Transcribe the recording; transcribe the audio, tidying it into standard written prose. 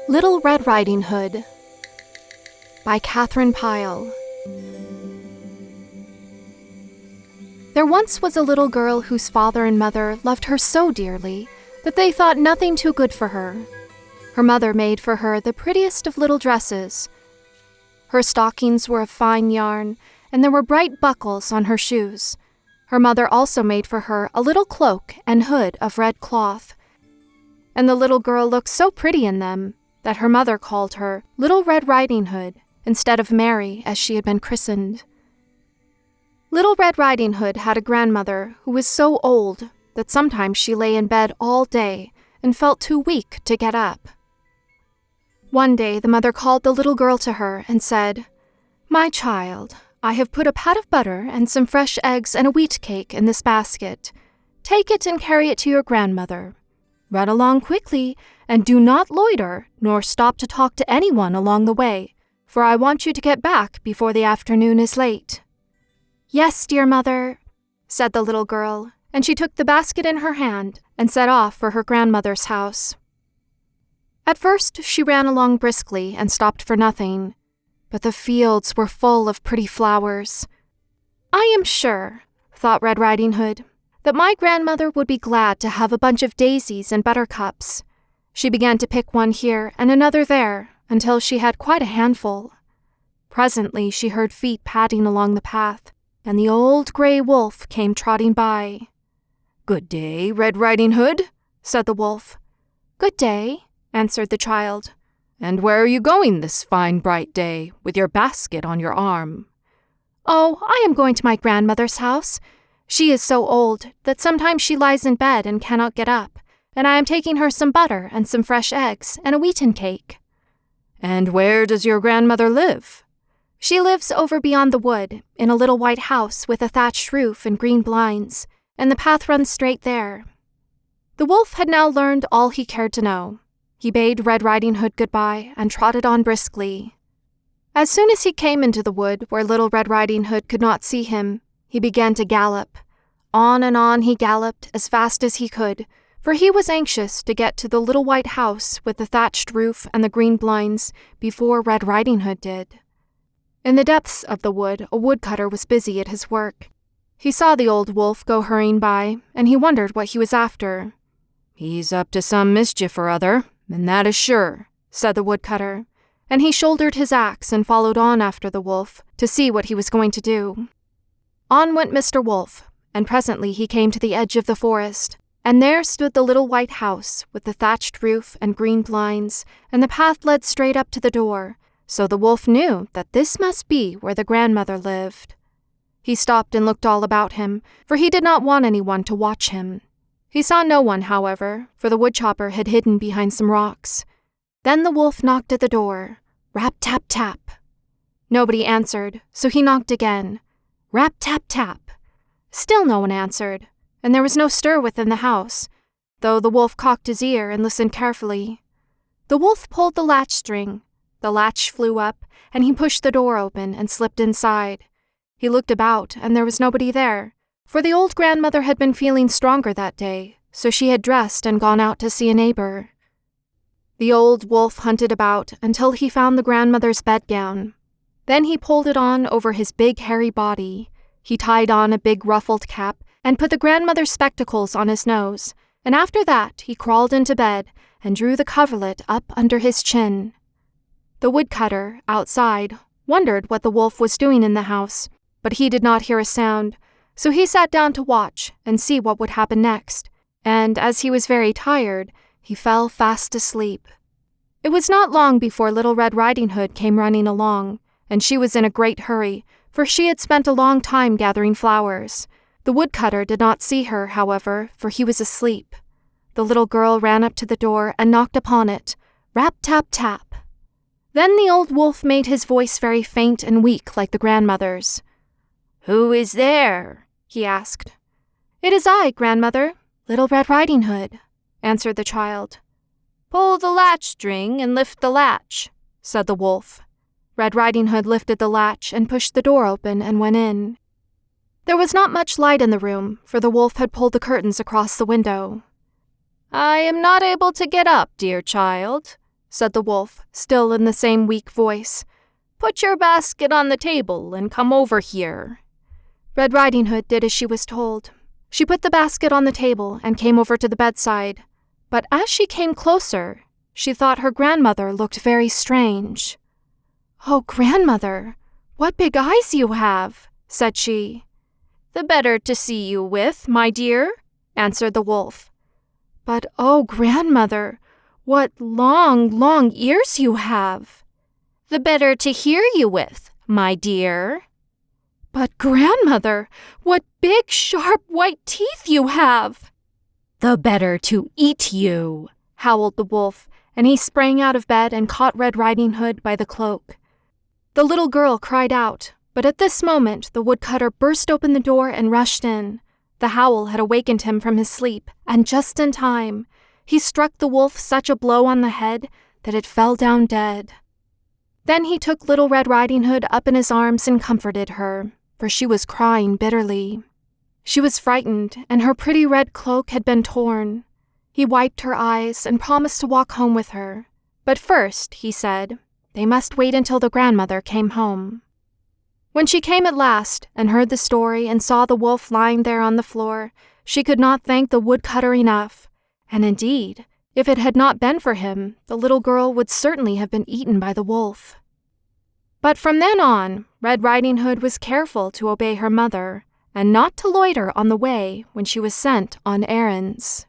Little Red Riding Hood by Katharine Pyle. There once was a little girl whose father and mother loved her so dearly that they thought nothing too good for her. Her mother made for her the prettiest of little dresses. Her stockings were of fine yarn, and there were bright buckles on her shoes. Her mother also made for her a little cloak and hood of red cloth, and the little girl looked so pretty in them that her mother called her Little Red Riding Hood instead of Mary as she had been christened. Little Red Riding Hood had a grandmother who was so old that sometimes she lay in bed all day and felt too weak to get up. One day the mother called the little girl to her and said, "My child, I have put a pat of butter and some fresh eggs and a wheat cake in this basket. Take it and carry it to your grandmother. Run along quickly, and do not loiter, nor stop to talk to anyone along the way, for I want you to get back before the afternoon is late." "Yes, dear mother," said the little girl, and she took the basket in her hand and set off for her grandmother's house. At first she ran along briskly and stopped for nothing, but the fields were full of pretty flowers. "I am sure," thought Red Riding Hood, "that my grandmother would be glad to have a bunch of daisies and buttercups." She began to pick one here and another there until she had quite a handful. Presently she heard feet padding along the path, and the old gray wolf came trotting by. "Good day, Red Riding Hood," said the wolf. "Good day," answered the child. "And where are you going this fine bright day, with your basket on your arm?" "Oh, I am going to my grandmother's house. She is so old that sometimes she lies in bed and cannot get up, and I am taking her some butter and some fresh eggs and a wheaten cake." "And where does your grandmother live?" "She lives over beyond the wood, in a little white house with a thatched roof and green blinds, and the path runs straight there." The wolf had now learned all he cared to know. He bade Red Riding Hood goodbye and trotted on briskly. As soon as he came into the wood where Little Red Riding Hood could not see him, he began to gallop. On and on he galloped as fast as he could, for he was anxious to get to the little white house with the thatched roof and the green blinds before Red Riding Hood did. In the depths of the wood, a woodcutter was busy at his work. He saw the old wolf go hurrying by, and he wondered what he was after. "He's up to some mischief or other, and that is sure," said the woodcutter, and he shouldered his axe and followed on after the wolf to see what he was going to do. On went Mr. Wolf, and presently he came to the edge of the forest, and there stood the little white house with the thatched roof and green blinds, and the path led straight up to the door, so the wolf knew that this must be where the grandmother lived. He stopped and looked all about him, for he did not want anyone to watch him. He saw no one, however, for the woodchopper had hidden behind some rocks. Then the wolf knocked at the door. Rap, tap, tap. Nobody answered, so he knocked again. Rap, tap, tap. Still no one answered, and there was no stir within the house, though the wolf cocked his ear and listened carefully. The wolf pulled the latch string. The latch flew up, and he pushed the door open and slipped inside. He looked about, and there was nobody there, for the old grandmother had been feeling stronger that day, so she had dressed and gone out to see a neighbor. The old wolf hunted about until he found the grandmother's bedgown. Then he pulled it on over his big hairy body. He tied on a big ruffled cap and put the grandmother's spectacles on his nose, and after that he crawled into bed and drew the coverlet up under his chin. The woodcutter, outside, wondered what the wolf was doing in the house, but he did not hear a sound, so he sat down to watch and see what would happen next, and as he was very tired, he fell fast asleep. It was not long before Little Red Riding Hood came running along, and she was in a great hurry, for she had spent a long time gathering flowers. The woodcutter did not see her, however, for he was asleep. The little girl ran up to the door and knocked upon it. Rap, tap, tap. Then the old wolf made his voice very faint and weak like the grandmother's. "Who is there?" he asked. "It is I, grandmother, Little Red Riding Hood," answered the child. "Pull the latch string and lift the latch," said the wolf. Red Riding Hood lifted the latch and pushed the door open and went in. There was not much light in the room, for the wolf had pulled the curtains across the window. "I am not able to get up, dear child," said the wolf, still in the same weak voice. "Put your basket on the table and come over here." Red Riding Hood did as she was told. She put the basket on the table and came over to the bedside. But as she came closer, she thought her grandmother looked very strange. "Oh, grandmother, what big eyes you have," said she. "The better to see you with, my dear," answered the wolf. "But oh, grandmother, what long, long ears you have." "The better to hear you with, my dear." "But grandmother, what big, sharp, white teeth you have." "The better to eat you," howled the wolf, and he sprang out of bed and caught Red Riding Hood by the cloak. The little girl cried out, but at this moment the woodcutter burst open the door and rushed in. The howl had awakened him from his sleep, and just in time, he struck the wolf such a blow on the head that it fell down dead. Then he took Little Red Riding Hood up in his arms and comforted her, for she was crying bitterly. She was frightened, and her pretty red cloak had been torn. He wiped her eyes and promised to walk home with her. But first, he said, they must wait until the grandmother came home. When she came at last and heard the story and saw the wolf lying there on the floor, she could not thank the woodcutter enough. And indeed, if it had not been for him, the little girl would certainly have been eaten by the wolf. But from then on, Red Riding Hood was careful to obey her mother, and not to loiter on the way when she was sent on errands.